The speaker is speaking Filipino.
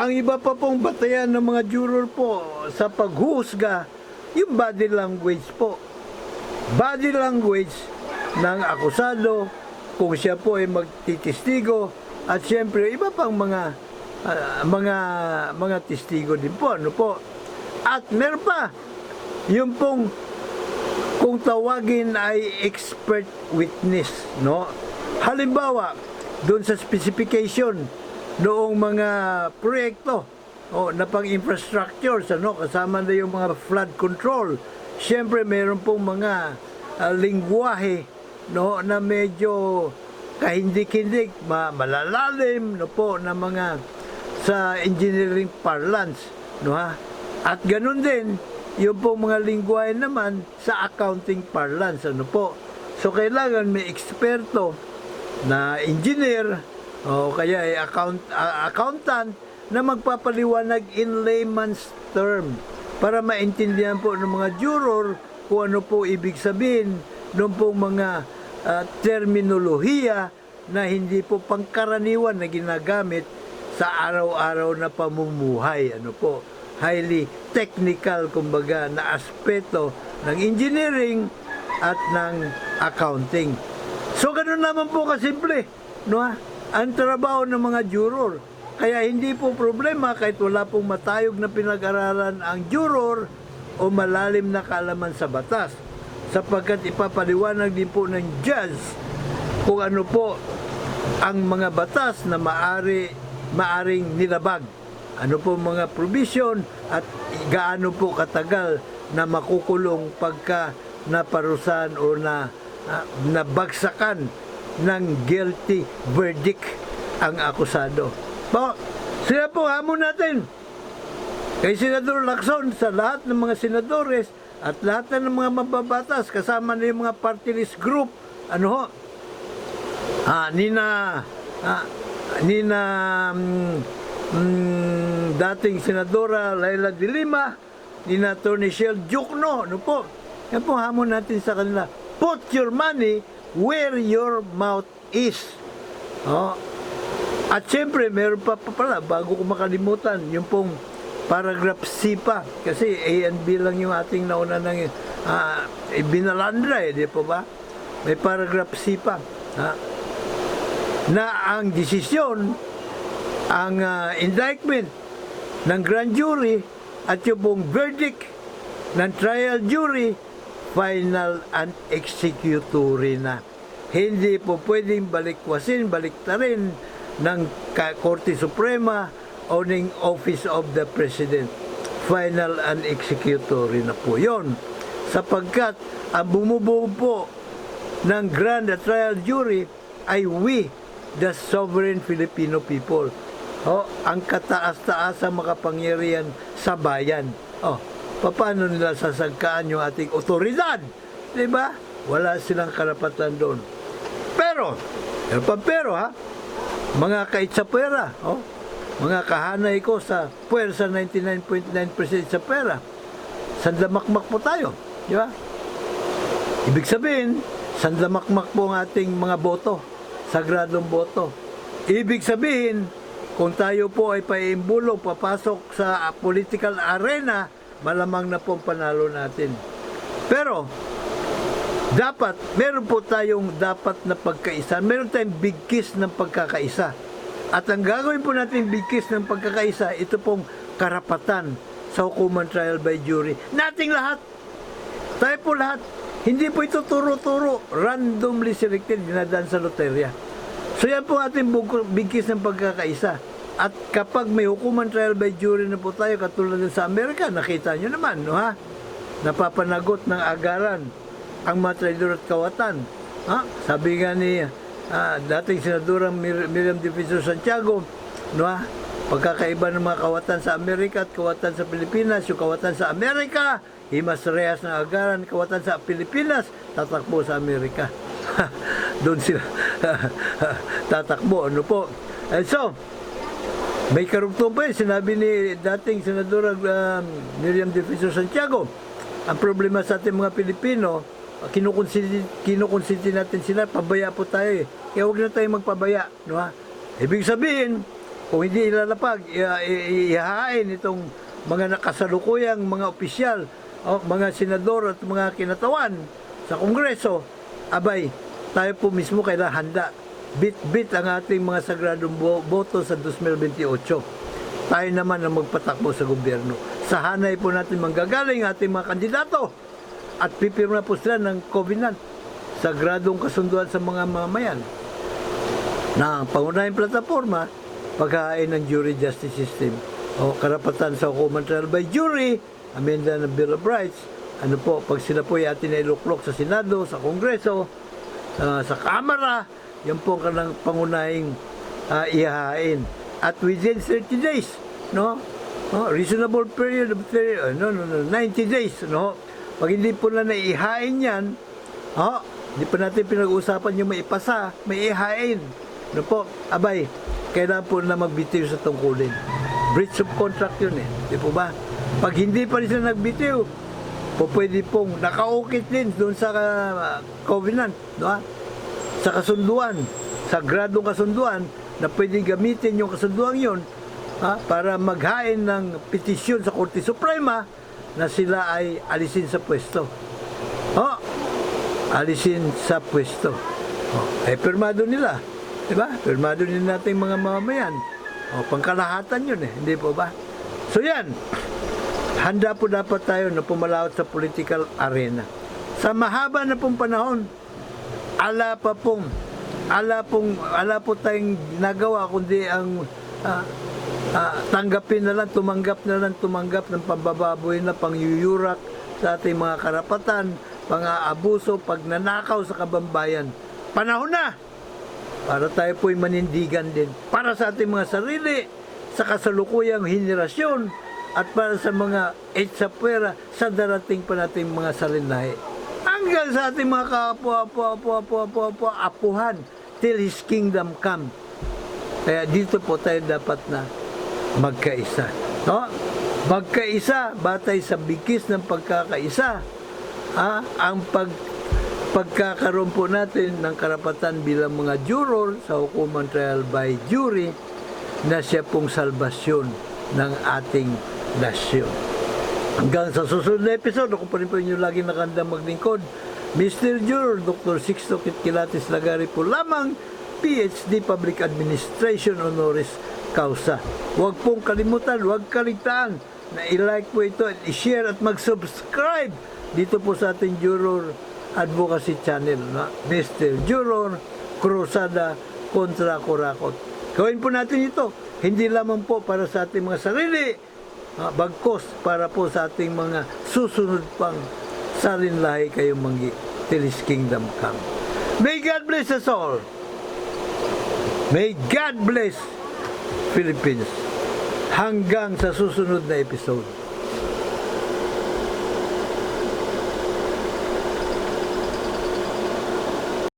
Ang iba pa pong batayan ng mga juror po sa paghusga, yung body language po. Body language ng akusado, kung siya po ay magtitistigo, at siyempre iba pang mga testigo din po, ano po. At meron pa, yung pong kung tawagin ay expert witness, no? Halimbawa, doon sa specification noong mga proyekto na pang-infrastructures, ano, kasama na yung mga flood control. Siyempre, meron pong mga lingwahe, no, na medyo kahindik-hindik, malalalim, no po, na mga sa engineering parlance, no ha? At ganun din, yung po mga lingwahe naman sa accounting parlance, ano po. So, kailangan may eksperto na engineer o kaya ay accountant na magpapaliwanag in layman's term para maintindihan po ng mga juror kung ano po ibig sabihin ng po mga terminolohiya na hindi po pangkaraniwan na ginagamit sa araw-araw na pamumuhay, ano po, highly technical, kumbaga, na aspeto ng engineering at ng accounting. So, ganun naman po kasimple, no? Ang trabaho ng mga juror. Kaya hindi po problema kahit wala pong matayog na pinag-aralan ang juror o malalim na kaalaman sa batas, sapagkat ipapaliwanag din po ng judge kung ano po ang mga batas na maaring nilabag. Ano po mga provision at gaano po katagal na makukulong pagka naparusahan o nabagsakan ng guilty verdict ang akusado. Sila po hamon natin kay Senador Lacson, sa lahat ng mga senadores at lahat ng mga mababatas, kasama na yung mga party list group, ano ho, dating Senadora Laila de Lima, nina Atty. Shell Jukno, ano po, yan po hamon natin sa kanila. Put your money where your mouth is. At siyempre, meron pa pala, bago ko makalimutan, yung pong paragraph C pa. Kasi A and B lang yung ating nauna ng binalandra, di po ba? May paragraph C pa. Na ang desisyon, ang indictment ng grand jury at yung pong verdict ng trial jury, final and executory na. Hindi po pwedeng balikwasin, baliktarin ng Korte Suprema o ng Office of the President. Final and executory na po yon. Sapagkat ang bumubuo po ng grand trial jury ay we, the sovereign Filipino people. Ang kataas-taas sa makapangyarihan sa bayan. Paano nila sasagkaan yung ating otoridad? Diba? Wala silang karapatan doon. Pero mga kaitsapwera, mga kahanay ko sa puwersa 99.9% sa pera, sandamakmak po tayo. Diba? Ibig sabihin, sandamakmak po ang ating mga boto, sagradong boto. Ibig sabihin, kung tayo po ay paimbulong, papasok sa political arena, malamang na pong panalo natin. Pero, meron po tayong dapat na pagkaisa. Meron tayong bigkis ng pagkakaisa. At ang gagawin po natin bigkis ng pagkakaisa, ito pong karapatan sa hukuman trial by jury. Nating lahat. Tayo po lahat. Hindi po ito turo-turo. Randomly selected, dinadaan sa loterya. So yan po ating bigkis ng pagkakaisa. At kapag may hukuman trial by jury na po tayo, katulad din sa Amerika, nakita nyo naman, no ha? Napapanagot ng agaran ang mga traidor at kawatan. Sabi nga ni dating Senadora Miriam Defensor Santiago, no ha? Pagkakaiba ng mga kawatan sa Amerika at kawatan sa Pilipinas, yung kawatan sa Amerika, himas rehas ng agaran, kawatan sa Pilipinas, tatakbo sa Amerika. Doon sila tatakbo, ano po. And so, may karugtong pa yun. Sinabi ni dating Senadora Miriam Defensor Santiago, ang problema sa ating mga Pilipino, kinukonsinti natin sila, pabaya po tayo eh. Kaya huwag na tayo magpabaya. No, ha? Ibig sabihin, kung hindi ilalapag, ihahain itong mga nakasalukuyang mga opisyal, mga senador at mga kinatawan sa Kongreso, abay, tayo po mismo kailangan handa. Bit-bit ang ating mga sagradong boto sa 2028. Tayo naman ang magpatakbo sa gobyerno. Sa hanay po natin manggagaling ating mga kandidato at pipirma po sila ng covenant, sagradong kasunduan sa mga mamayan na ang pangunahing plataforma, paghahain ng jury justice system o karapatan sa hukuman trial by jury, amenda ng Bill of Rights. Ano po, pag sila po ay atin iluklok sa Senado, sa Kongreso, sa Kamara, yan po ang kanang pangunahing ihahain. At within 30 days, no? Reasonable period of 90 days, no? Pag hindi po na naihain yan, hindi pa natin pinag-uusapan yung maipasa, may ihain. Ano po, abay, kailangan po na magbitiw sa tungkulin. Breach of contract yun eh, di po ba? Pag hindi pa rin sila nagbitiw, po pwede pong nakaukit din doon sa covenant, no? Sa kasunduan, sa gradong kasunduan, na pwede gamitin yung kasunduan yun para maghain ng petisyon sa Korte Suprema na sila ay alisin sa pwesto. Alisin sa pwesto. Pirmado nila. Diba? Pirmado nila natin mga mamamayan. Pangkalahatan yun eh. Hindi po ba? So yan. Handa po dapat tayo na pumalawat sa political arena. Sa mahaba na pong panahon, ala po tayong nagawa kundi ang tanggapin na lang, tumanggap ng pambababoy na pangyuyurak sa ating mga karapatan, pang-aabuso, pagnanakaw sa kabambayan. Panahon na para tayo po'y manindigan din para sa ating mga sarili, sa kasalukuyang henerasyon, at para sa mga etsapwera sa darating pa nating mga salinlahi. Hanggang sa ating mga apuhan till His kingdom come. Kaya dito po tayo dapat na magkaisa. No? Magkaisa, batay sa bigkis ng pagkakaisa. Ang pagkakaroon po natin ng karapatan bilang mga juror sa hukuman trial by jury na siya pong salbasyon ng ating nasyon. Hanggang sa susunod na episode, ako pa rin po inyo lagi nakandang maglingkod. Mr. Juror, Dr. Sixto Kitkilatis Lagari po lamang, PhD Public Administration Honoris Causa. Huwag pong kalimutan, huwag kaligtaan na i-like po ito at i-share at mag-subscribe dito po sa ating Juror Advocacy Channel, na Mr. Juror Cruzada kontra Kurakot. Gawin po natin ito, hindi lamang po para sa ating mga sarili, bagkos para po sa ating mga susunod pang salinlahi kayong manggi till His kingdom come. May God bless us all. May God bless Philippines. Hanggang sa susunod na episode.